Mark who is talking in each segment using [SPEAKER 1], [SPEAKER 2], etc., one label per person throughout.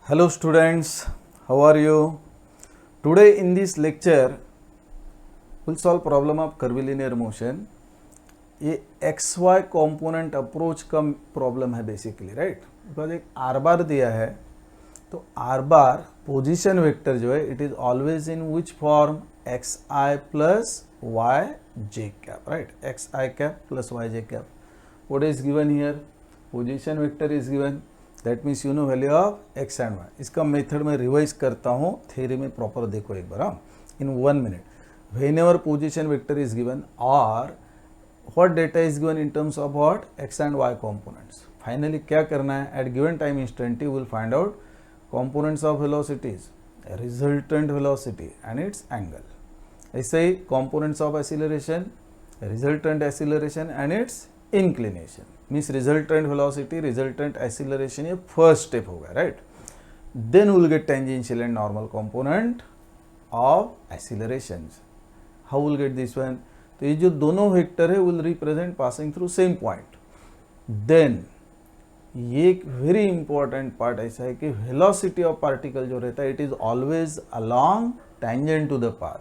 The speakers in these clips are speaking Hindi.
[SPEAKER 1] Hello students, how are you? Today in this lecture we'll solve problem of curvilinear motion. ये XY component approach का प्रॉब्लम है बेसिकली, राइट? बिकॉज एक आर बार दिया है तो आर बार पोजिशन वेक्टर जो है it is always in which form x i plus y j cap, right? X i cap plus y j cap. What is given here? Position vector is given. That means you know value of x and y. इसका मेथड में रिवाइज करता हूँ, थ्योरी में प्रॉपर देखो एक बार. हाँ, इन 1 minute. Whenever position vector is given और what data is given in terms of what x and y components. Finally क्या करना है? At given time instant we will find out components of velocities, resultant velocity and its angle. ऐसे ही components of acceleration, resultant acceleration and its inclination. Means resultant velocity, resultant acceleration ये first step होगा, right? Then we will get tangential and normal component of accelerations. How we will get this one? तो ये जो दोनों वेक्टर है will represent passing through same point. Then ये एक वेरी इंपॉर्टेंट पार्ट ऐसा है कि वेलोसिटी ऑफ पार्टिकल जो रहता है it is always along tangent to the path.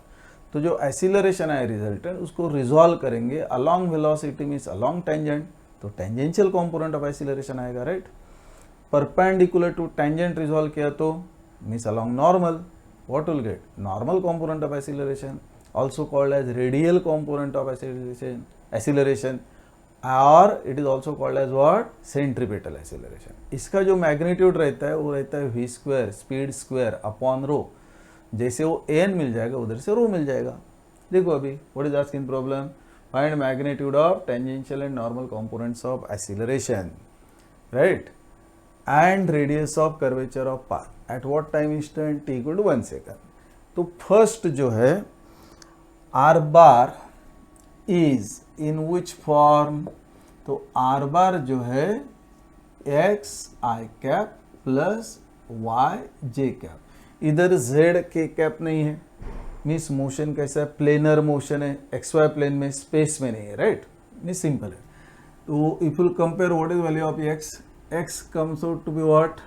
[SPEAKER 1] तो जो एक्सीलरेशन है रिजल्टेंट उसको रिजॉल्व करेंगे along velocity means along tangent. तो टेंजेंशियल कंपोनेंट ऑफ एक्सीलरेशन आएगा, right? Perpendicular to tangent resolve किया तो means along normal. What will get? Normal component of acceleration, also called as radial component of acceleration or it is also called as what? Centripetal acceleration. इसका जो मैग्नीट्यूड रहता है वो रहता है v square speed square upon रो. जैसे वो n मिल जाएगा उधर से रो मिल जाएगा. देखो अभी what is asking problem? Find magnitude of tangential and normal components of acceleration, right? And radius of curvature of path at what time instant t equal to 1 second. तो फर्स्ट जो है r bar is in which form? तो आर बार जो है x i cap plus y j cap. इधर जेड के कैप नहीं है. मीन्स मोशन कैसा है? प्लेनर मोशन है, एक्स वाई प्लेन में, स्पेस में नहीं है, राइट? मीन्स सिंपल है. तो if you compare what is value of x, x comes out to be what?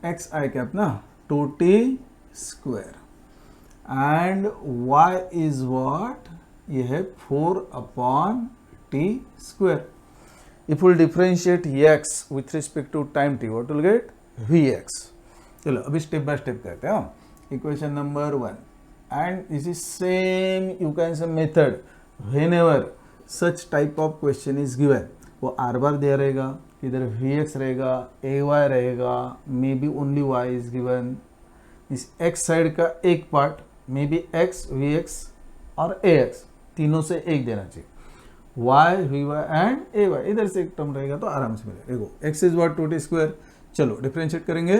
[SPEAKER 1] X i cap ना 2t square and y is what? ये है 4 upon t square. If we differentiate x with respect to time t, what will get? Vx. चलो अभी स्टेप बाय स्टेप करते हैं. Equation number 1 and this is same you can say method whenever such type of question is given. वो r bar दिया रहेगा, इधर vx रहेगा, ay रहेगा, may be only y is given. इस x साइड का एक part may be x, vx और ax तीनों से एक देना चाहिए. y, vy एंड ay इधर से एक टर्म रहेगा तो आराम से मिलेगा. देखो x is what 2t square. चलो डिफरेंशिएट करेंगे.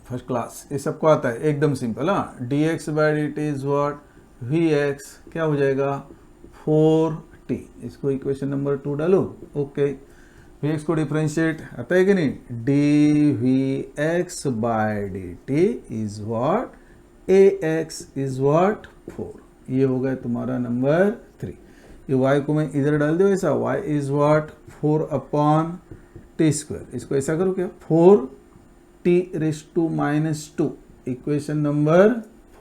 [SPEAKER 1] फर्स्ट क्लास ये सबको आता है, एकदम सिंपल. हाँ, dx by dt is what? vx क्या हो जाएगा? 4t. इसको इक्वेशन नंबर 2 डालो. ओके, vx को डिफरेंशिएट आता है कि नहीं? dvx by dt is what? ax is what? 4. ये हो गया तुम्हारा नंबर 3. ये y को मैं इधर डाल दो ऐसा, y is what? 4 upon t square. इसको ऐसा करो क्या? 4t raise to minus 2. Equation number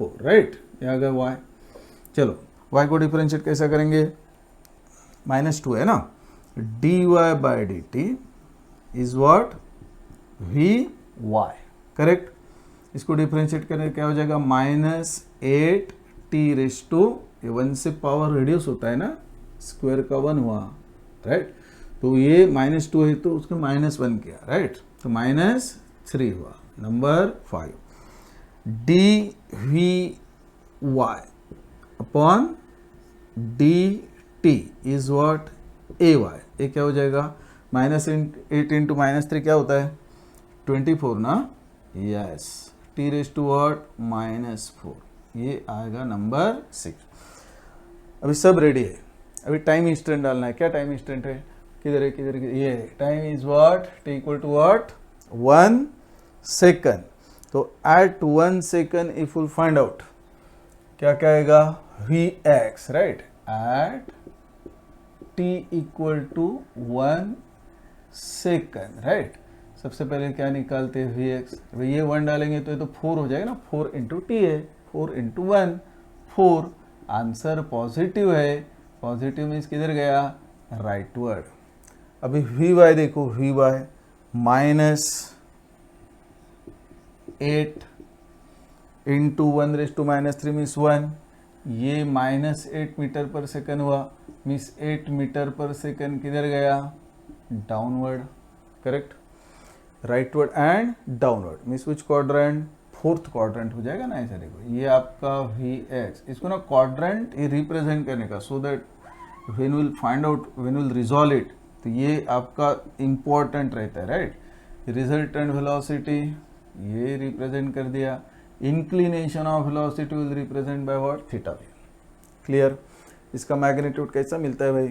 [SPEAKER 1] 4, right? ये आ गया y. चलो y को डिफरेंशिएट कैसा करेंगे? -2 है ना. dy by dt is what? vy. Correct. इसको डिफरेंशिएट करने क्या हो जाएगा? -8t रेस टू, ये 1 से पावर रिड्यूस होता है ना, स्क्वायर का 1 हुआ, राइट? तो ये -2 है तो उसको -1 किया, राइट? तो -3 हुआ. Number 5 dvy upon dt is what? ay. ये क्या हो जाएगा? -8 इंटू -3 क्या होता है? 24 ना. Yes, t raise to what? -4. ये आएगा नंबर 6. अभी सब रेडी है. अभी टाइम इंस्टेंट डालना है. क्या टाइम इंस्टेंट है? किधर है? किधर? ये time is what? t equal to व्हाट? 1 सेकंड. तो at 1 second if will find out क्या क्या आएगा? vx, right? At t equal to 1 second, right? सबसे पहले क्या निकालते हैं वी एक्स, ये 1 डालेंगे तो ये तो 4 हो जाएगा ना, 4 इंटू टी है, 4 इंटू 1 4। आंसर पॉजिटिव है, पॉजिटिव मीन्स किधर गया, राइटवर्ड। अभी वी वाई देखो, वी वाई -8 इंटू 1⁻³ मीन्स 1, ये -8 मीटर पर सेकंड हुआ, मीन्स 8 मीटर पर सेकंड किधर गया, downward, correct, rightward and downward means which quadrant, fourth quadrant हो जाएगा ना ऐसा। देखो ये आपका वी एक्स, इसको ना क्वाड्रेंट ये रिप्रेजेंट करने का, so that when will find out, when will resolve it, तो ये आपका इंपॉर्टेंट रहता है, राइट। रिजल्टेंट वेलोसिटी ये रिप्रेजेंट कर दिया, inclination of velocity will represent by what, theta v. Clear. इसका मैग्नीट्यूड कैसा मिलता है भाई,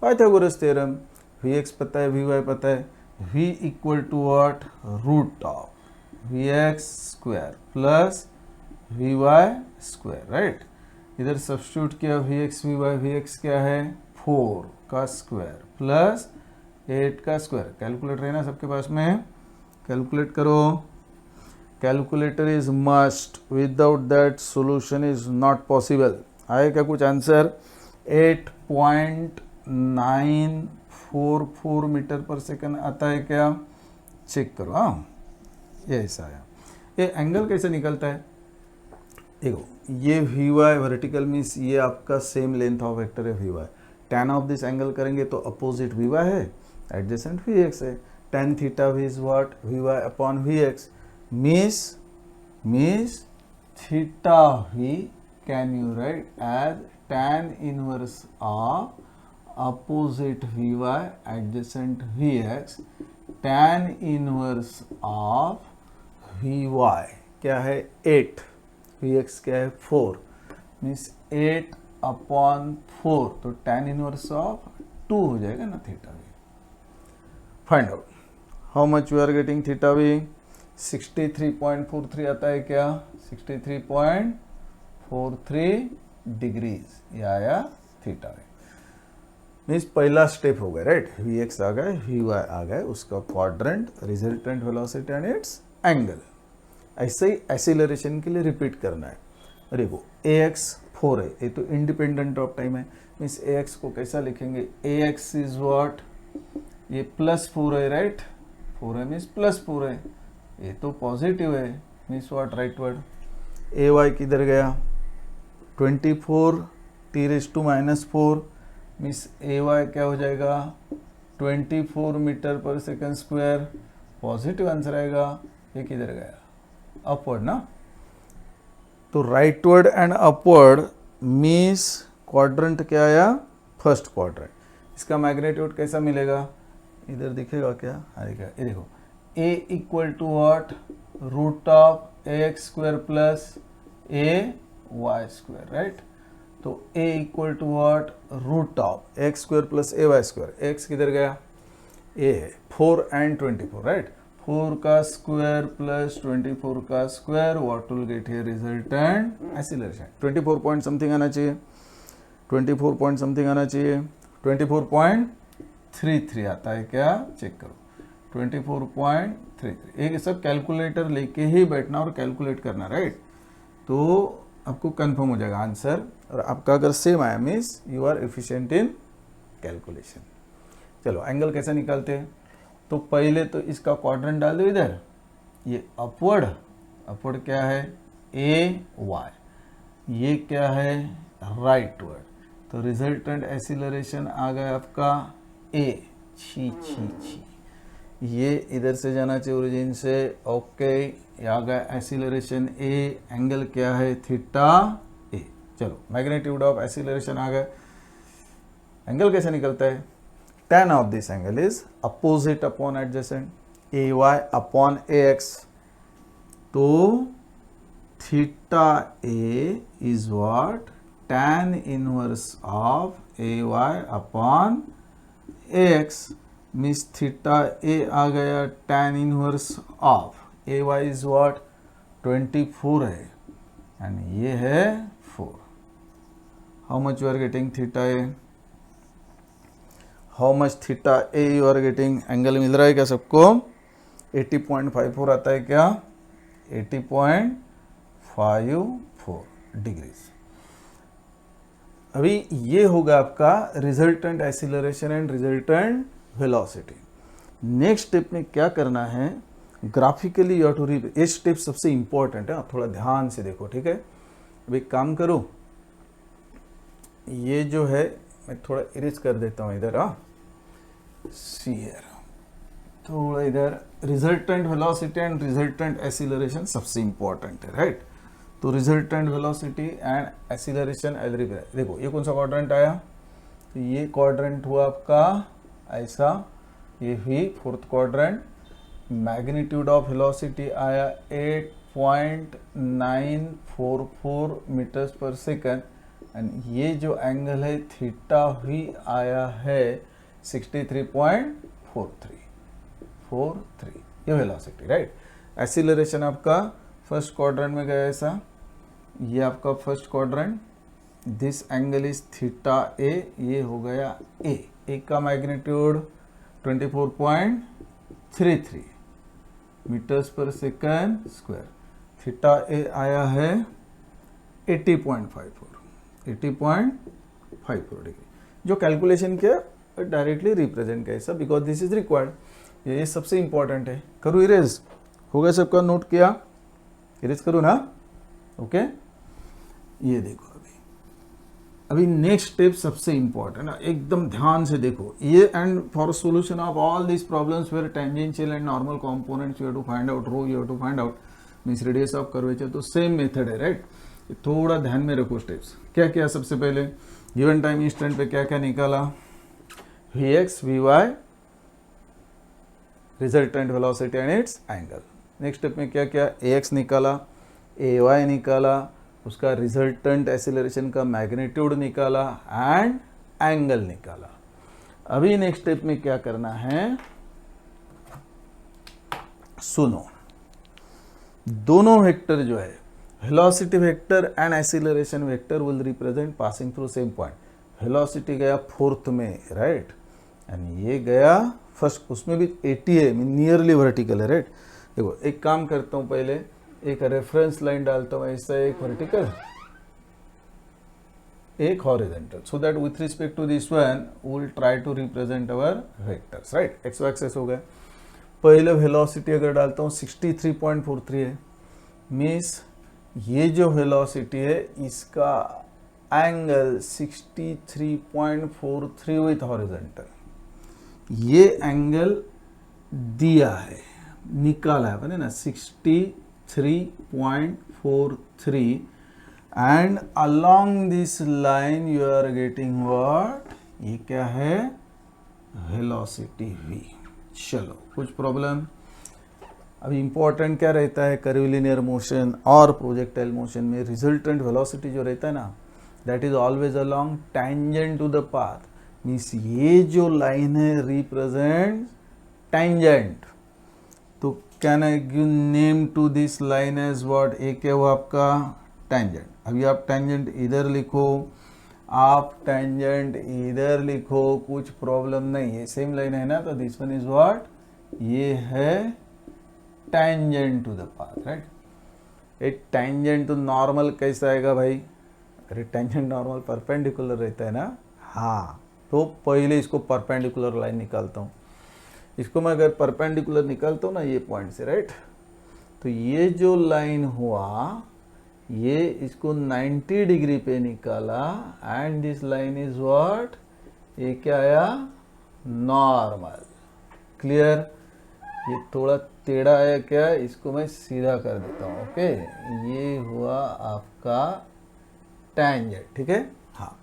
[SPEAKER 1] पाइथागोरस थ्योरम। वी एक्स पता है, वी वाई पता है, v equal to what, root of v x square plus v y square, right. इधर सब्स्टिट्यूट किया v x we Y, v x क्या है 4 का स्क्वायर प्लस 8 का स्क्वायर। कैलकुलेटर है ना सबके पास में, कैलकुलेट करो, calculator is must, without that solution is not possible. आए क्या कुछ आंसर, 8.944 मीटर पर सेकंड आता है क्या, चेक करो। हाँ ये ऐसा आया। ये एंगल कैसे निकलता है, देखो ये वी वाई वर्टिकल मीन्स ये आपका सेम लेंथ ऑफ वेक्टर है v y, tan of this angle करेंगे तो अपोजिट वी वाई है, एडजेसेंट वी एक्स है, tan theta v is what, v y upon v x, means theta v can you write as tan inverse of opposite Vy adjacent Vx, tan inverse of Vy क्या है 8, Vx क्या है 4, मीन्स 8/4, तो tan इनवर्स ऑफ 2 हो जाएगा ना theta v. Find out how much you are getting theta v, 63.43 आता है क्या, 63.43 डिग्रीज, ये आया थीटा वी। मीन्स पहला स्टेप हो गया, राइट, वी एक्स आ गए, वी वाई आ गए, उसका quadrant, resultant velocity and it's angle. ऐसे ही एक्सीलरेशन के लिए रिपीट करना है। देखो ए एक्स 4 है, ये तो इंडिपेंडेंट ऑफ टाइम है, मीन्स ए एक्स को कैसा लिखेंगे, ए एक्स इज व्हाट, ये +4 है, राइट, 4 है मीन्स +4 है, ये तो पॉजिटिव है means what, rightward. A y किधर गया, 24 t⁻⁻4 मीन्स ए वाई क्या हो जाएगा 24 मीटर पर सेकंड स्क्वायर, पॉजिटिव आंसर आएगा। ये किधर गया, अपवर्ड ना, तो rightward and upward means quadrant क्या आया, फर्स्ट क्वाड्रेंट। इसका मैग्नीट्यूड कैसा मिलेगा, इधर दिखेगा क्या, आएगा, ये देखो a equal to what, root of a x square plus a y square, right. तो a equal to what, root of x square plus a y square, x किधर गया, a है 4 एंड 24, राइट, 4 का स्क्वायर प्लस 24 का square, what will get here, resultant acceleration 24 point something आना चाहिए, 24 पॉइंट समथिंग आना चाहिए, 24.33 आता है क्या, चेक करो, 24.33। एक सब कैलकुलेटर लेके ही बैठना और कैलकुलेट करना, राइट, तो आपको कंफर्म हो जाएगा आंसर। और आपका अगर सेम आया means you are efficient in calculation. चलो एंगल कैसे निकालते हैं, तो पहले तो इसका क्वाड्रेंट डाल दो इधर, ये अपवर्ड, अपवर्ड क्या है ए वाई, ये क्या है राइटवर्ड, तो रिजल्टेंट एक्सीलरेशन आ गया आपका ए, छी, ये इधर से जाना चाहिए ओरिजिन से, ओके, आ गया एक्सीलरेशन ए, एंगल क्या है थीटा ए। चलो मैग्नीट्यूड ऑफ एक्सीलरेशन आ गया, एंगल कैसे निकलता है, tan of this angle is opposite upon adjacent, A Y upon A X, तो theta A is what, tan inverse of A Y upon A X, means theta A आ गया tan inverse of A Y is what 24 है एंड ये है 4। How much you are getting theta A, how much theta A you are getting, angle मिल रहा है क्या सबको, 80.54 आता है क्या, 80.54 डिग्रीज। अभी ये होगा आपका resultant acceleration and resultant velocity. Next step में क्या करना है, ग्राफिकली यू हैव टू ये स्टेप सबसे इंपॉर्टेंट है, थोड़ा ध्यान से देखो, ठीक है। अभी काम करो, ये जो है मैं थोड़ा इरेज कर देता हूँ इधर, सी हियर, थोड़ा इधर resultant velocity and resultant acceleration सबसे इंपॉर्टेंट है, राइट। तो resultant velocity and acceleration algebra, देखो ये कौन सा क्वाड्रेंट आया, तो ये क्वाड्रेंट हुआ आपका ऐसा, ये हुई fourth quadrant. Magnitude of velocity आया 8.944 मीटर्स पर सेकंड, एंड ये जो एंगल है थीटा हुई आया है 63.43, ये वेलोसिटी, राइट। एक्सीलरेशन आपका फर्स्ट क्वाड्रेंट में गया ऐसा, ये आपका first quadrant, this angle is theta A, ये हो गया ए का मैग्नीट्यूड 24.33 मीटर्स पर सेकंड स्क्वायर, थीटा ए आया है 80.54 डिग्री। जो कैलकुलेशन किया डायरेक्टली रिप्रेजेंट किया ऐसा, बिकॉज दिस इज रिक्वायर्ड, ये सबसे इंपॉर्टेंट है। करूँ इरेज, हो गया सबका, नोट किया, इरेज करूँ ना, ओके। ये देखो अभी नेक्स्ट स्टेप सबसे इंपॉर्टेंट, एकदम ध्यान से देखो ये, and for solution of all this problems where tangential and normal components you have to find out, rho you have to find out, means radius of curvature, तो सेम मेथड है, राइट। थोड़ा ध्यान में रखो स्टेप्स। क्या क्या, सबसे पहले गिवन टाइम इंस्टेंट पे क्या क्या निकाला, Vx Vy resultant velocity and it's angle. Next step में क्या क्या, Ax निकाला, Ay निकाला, उसका रिजल्टेंट एक्सीलरेशन का मैग्नीट्यूड निकाला एंड एंगल निकाला। अभी नेक्स्ट स्टेप में क्या करना है, सुनो, दोनों वेक्टर जो है velocity vector and acceleration vector will represent passing through same point. Velocity गया फोर्थ में, राइट, एंड ये गया फर्स्ट, उसमें भी 80 है, नियरली वर्टिकल है, राइट। देखो एक काम करता हूं, पहले एक रेफरेंस लाइन डालता हूं ऐसा, एक वर्टिकल एक horizontal, so that with respect to this one we will try to represent our vectors, right. X axis हो गया। पहले वेलोसिटी अगर डालता हूं 63.43 है, मीन्स ये जो वेलोसिटी है इसका एंगल 63.43 विथ हॉरिजॉन्टल, ये एंगल दिया है, निकाला है अपने ना 63.43, and along this line you are getting what, ये क्या है, वेलोसिटी v। चलो कुछ प्रॉब्लम, अभी इंपॉर्टेंट क्या रहता है, कर्वीलिनियर मोशन और प्रोजेक्टाइल मोशन में रिजल्टेंट वेलोसिटी जो रहता है ना, that is always along tangent to the path, means ये जो लाइन है रिप्रेजेंट टेंजेंट, तो can I give name to this line as what, एक है वो आपका टेंजेंट। अभी आप टेंजेंट इधर लिखो, आप टेंजेंट इधर लिखो, कुछ प्रॉब्लम नहीं है, सेम लाइन है ना, तो दिस वन इज व्हाट, ये है tangent to the path, right. एक टेंजेंट टू नॉर्मल कैसा आएगा भाई, अरे टेंजेंट नॉर्मल परपेंडिकुलर रहता है ना, हाँ, तो पहले इसको परपेंडिकुलर लाइन निकालता हूँ, इसको मैं अगर परपेंडिकुलर निकालता हूँ ना ये पॉइंट से, राइट, तो ये जो लाइन हुआ ये इसको 90 डिग्री पे निकाला, and this line is what, ये क्या आया, नॉर्मल, क्लियर। ये थोड़ा टेढ़ा आया क्या, इसको मैं सीधा कर देता हूँ, ओके, ये हुआ आपका टेंजेंट, ठीक है, हाँ,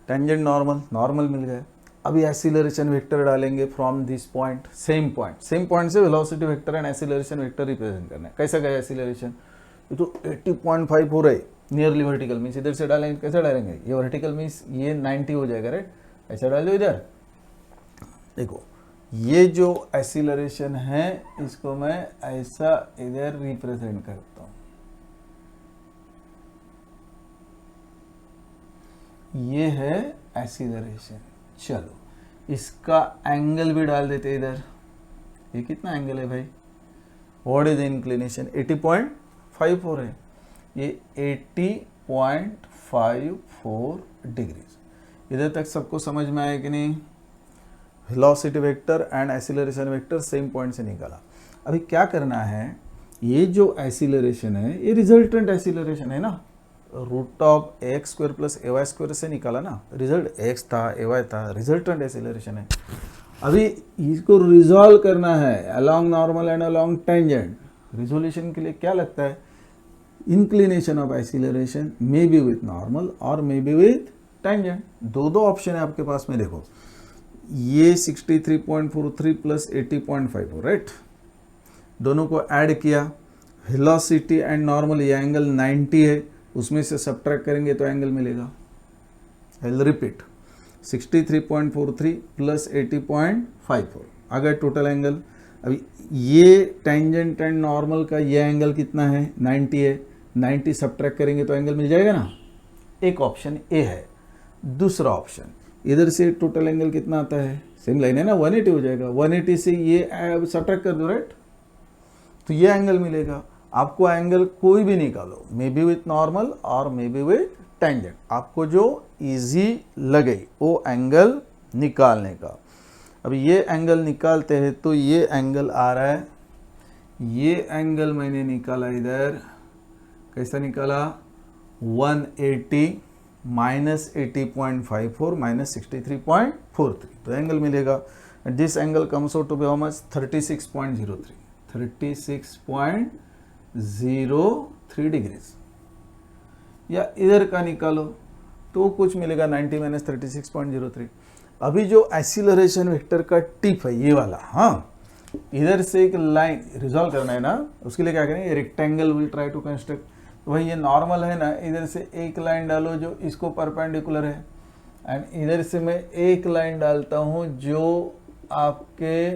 [SPEAKER 1] टेंजेंट नॉर्मल मिल गया। अभी एक्सीलरेशन वेक्टर डालेंगे from this point, same point से velocity vector and acceleration vector represent करना है। कैसा गया एक्सीलरेशन, ये तो 80.5 हो रहा है, नियरली वर्टिकल, मीन्स इधर से डालेंगे, कैसे डालेंगे, ये वर्टिकल मीन्स ये 90 हो जाएगा, राइट, ऐसा डाल दो इधर। देखो ये जो एक्सीलरेशन है इसको मैं ऐसा इधर रिप्रेजेंट करता हूं, ये है एक्सीलरेशन। चलो इसका एंगल भी डाल देते इधर, ये कितना एंगल है भाई, व्हाट इज इंक्लिनेशन, 80.54 है, ये 80.54 डिग्रीज। इधर तक सबको समझ में आया कि नहीं? Velocity vector and acceleration vector same point से निकाला। अभी क्या करना है, ये जो एक्सीलरेशन है ये रिजल्टेंट एक्सीलरेशन है ना, root of x square plus a y square से निकाला ना, रिजल्ट एक्स था ए वाई था, रिजल्टेंट एक्सीलरेशन है। अभी इसको रिजॉल्व करना है along normal and along tangent. Resolution के लिए क्या लगता है, inclination of acceleration may be with normal और मे बी विथ टेंजेंट। दो ऑप्शन है आपके पास में, देखो ये 63.43 प्लस 80.54 राइट, दोनों को ऐड किया, वेलोसिटी एंड नॉर्मल ये एंगल 90 है, उसमें से सब्ट्रैक्ट करेंगे तो एंगल मिलेगा। आई विल रिपीट, 63.43 प्लस 80.54 आ गया टोटल एंगल। अभी ये टेंजेंट एंड नॉर्मल का ये एंगल कितना है, 90 है, 90 सब्ट्रैक्ट करेंगे तो एंगल मिल जाएगा ना। एक ऑप्शन ए है। दूसरा ऑप्शन, इधर से टोटल एंगल कितना आता है, सेम लाइन है ना, 180 हो जाएगा, 180 से ये सब्ट्रैक्ट कर दो राइट, तो ये एंगल मिलेगा। आपको एंगल कोई भी निकालो, मे बी विथ नॉर्मल और मे बी विथ टेंजेंट, आपको जो इजी लगे वो एंगल निकालने का। अब ये एंगल निकालते हैं तो ये एंगल आ रहा है, ये एंगल मैंने निकाला इधर, कैसा निकाला, 180 माइनस 80.54 माइनस 63.43, तो एंगल मिलेगा। This angle comes out to be how much, 36.03 36.03 degrees. या इधर का निकालो तो कुछ मिलेगा 90 माइनस 36.03। अभी जो एक्सीलरेशन वेक्टर का टिप है ये वाला, हाँ इधर से एक लाइन रिजॉल्व करना है ना, उसके लिए क्या करेंगे, rectangle will try to construct. तो भाई ये नॉर्मल है ना, इधर से एक लाइन डालो जो इसको परपेंडिकुलर है, एंड इधर से मैं एक लाइन डालता हूँ जो आपके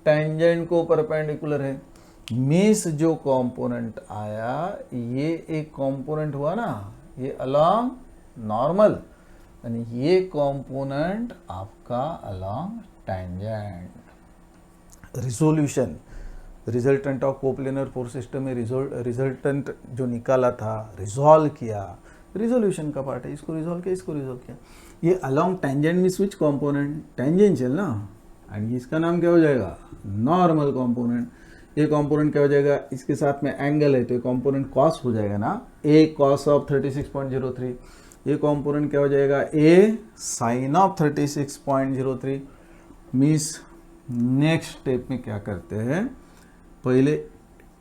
[SPEAKER 1] टेंजेंट को परपेंडिकुलर है। मीन्स जो कंपोनेंट आया ये एक कंपोनेंट हुआ ना, ये अलोंग नॉर्मल, यानी ये कंपोनेंट आपका along tangent. Resolution, resultant of coplanar force system में रिजल्टेंट जो निकाला था, रिजॉल्व किया, रिजोल्यूशन का पार्ट है, इसको रिजॉल्व किया, इसको रिजॉल्व किया। ये अलोंग टेंजेंट में स्विच कंपोनेंट, टेंजेंशियल ना, एंड इसका नाम क्या हो जाएगा, नॉर्मल कंपोनेंट। ये कंपोनेंट क्या हो जाएगा, इसके साथ में एंगल है तो ये कंपोनेंट कॉस हो जाएगा ना, ए कॉस ऑफ 36.03। ये कंपोनेंट क्या हो जाएगा, A sine of 36.03। Means next step में क्या करते हैं, पहले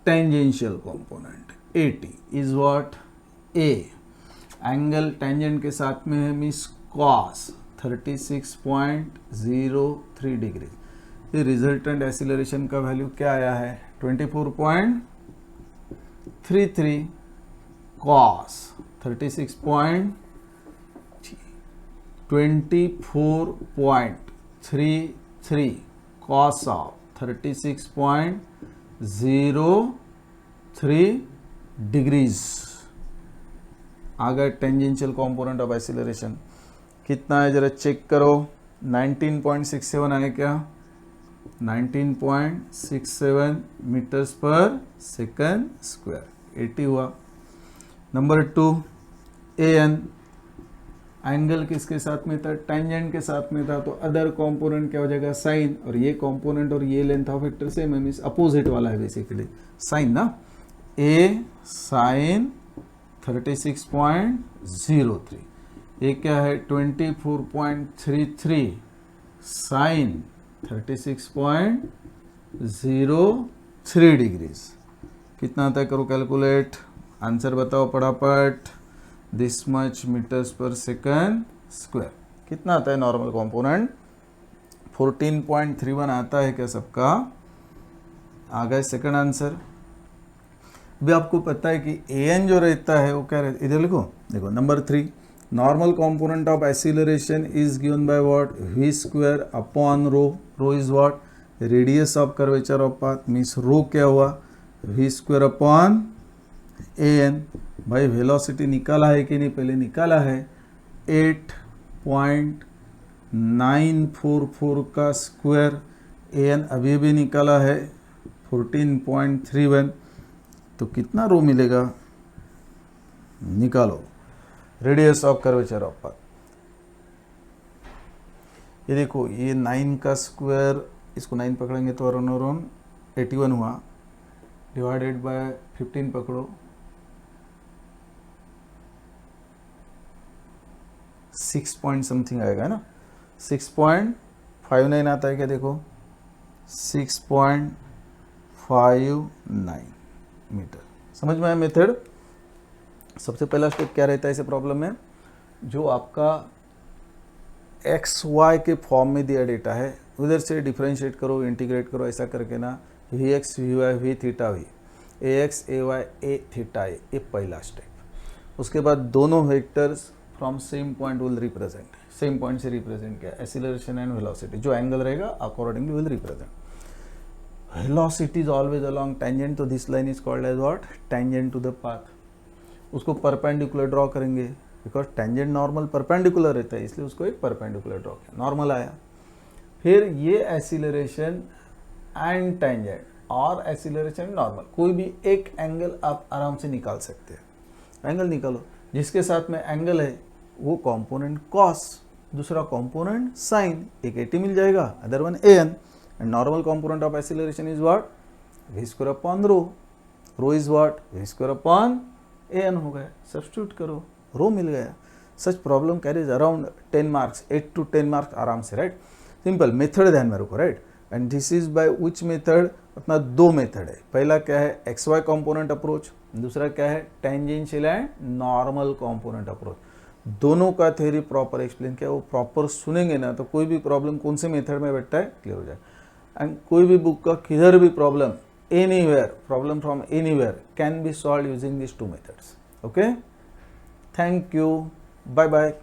[SPEAKER 1] tangential component 80 is what, A angle tangent के साथ में है मीन्स कॉस 36.03 डिग्री। ये रिजल्टेंट एक्सीलरेशन का वैल्यू क्या आया है, 24.33 कॉस 24.33 कॉस ऑफ 36.03 डिग्रीज। आ गए टेंजेंशियल कंपोनेंट ऑफ एक्सीलरेशन। कितना है जरा चेक करो, 19.67 आया क्या, 19.67 मीटर्स पर सेकंड स्क्वायर, 80 हुआ। नंबर 2, ए एन एंगल किसके साथ में था, टेंजेंट के साथ में था, तो अदर कंपोनेंट क्या हो जाएगा, साइन, और ये कंपोनेंट और ये लेंथ ऑफ वेक्टर सेम है, मींस अपोजिट वाला है बेसिकली, साइन ना, ए साइन 36.03, ये क्या है 24.33 साइन 36.03 डिग्रीज। कितना आता है करो कैलकुलेट, आंसर बताओ फटाफट, दिस मच मीटर्स पर सेकंड स्क्वायर। कितना आता है नॉर्मल कंपोनेंट, 14.31 आता है क्या सबका, आ गए सेकंड आंसर। भी आपको पता है कि ए एन जो रहता है वो क्या रहता है, इधर लिखो, देखो number 3, normal component of acceleration is given by what, v square upon rho, rho is what, radius of curvature of path, means rho क्या हुआ, v square upon a n. भाई वेलोसिटी निकाला है कि नहीं, पहले निकाला है, 8.944 का स्क्वायर ए एन अभी भी निकाला है 14.31, तो कितना रो मिलेगा, निकालो। Radius of curvature of path, ये देखो ये 9 का स्क्वायर, इसको 9 पकड़ेंगे तो अराउंड अराउंड 81 हुआ, डिवाइडेड बाय 15 पकड़ो, 6 पॉइंट समथिंग आएगा ना, 6.59 आता है क्या, देखो 6.59 मीटर। समझ में आया मेथड। सबसे पहला स्टेप क्या रहता है इसे प्रॉब्लम में, जो आपका एक्स वाई के फॉर्म में दिया डेटा है उधर से डिफरेंशिएट करो, इंटीग्रेट करो, ऐसा करके ना V x we Y V theta V A X A Y A theta A, ये पहला स्टेप। उसके बाद दोनों vectors from same point will represent, same point से रिप्रेजेंट किया, एक्सीलरेशन एंड वेलोसिटी, जो एंगल रहेगा accordingly will represent. Velocity is always along tangent, तो this line is called as what, tangent to the path. उसको परपेंडिकुलर ड्रॉ करेंगे, बिकॉज टेंजेंट नॉर्मल परपेंडिकुलर रहता है, इसलिए उसको एक परपेंडिकुलर ड्रॉ किया, नॉर्मल आया। फिर ये एक्सीलरेशन एंड टेंजेंट और एक्सीलरेशन नॉर्मल, कोई भी एक एंगल आप आराम से निकाल सकते हैं, एंगल निकालो। जिसके साथ में एंगल है वो कंपोनेंट कॉस, दूसरा कंपोनेंट साइन, एक 80 मिल जाएगा, other one an, and normal component of acceleration is what, v square upon rho, rho is what, v square upon an हो गया, सब्स्टिट्यूट करो, रो मिल गया। Such problem carries around 10 marks, 8 to 10 marks आराम से, राइट। सिंपल मेथड ध्यान में रखो, right. And this is by which method, अपना दो मेथड है, पहला क्या है एक्स वाई कॉम्पोनेंट अप्रोच, दूसरा क्या है tangential and normal component approach. दोनों का थ्योरी प्रॉपर एक्सप्लेन किया, वो प्रॉपर सुनेंगे ना तो कोई भी प्रॉब्लम कौन से मेथड में बैठता है क्लियर हो जाए। एंड कोई भी बुक का किधर भी problem, anywhere, problem from anywhere can be solve using this two methods. Okay, thank you, bye bye.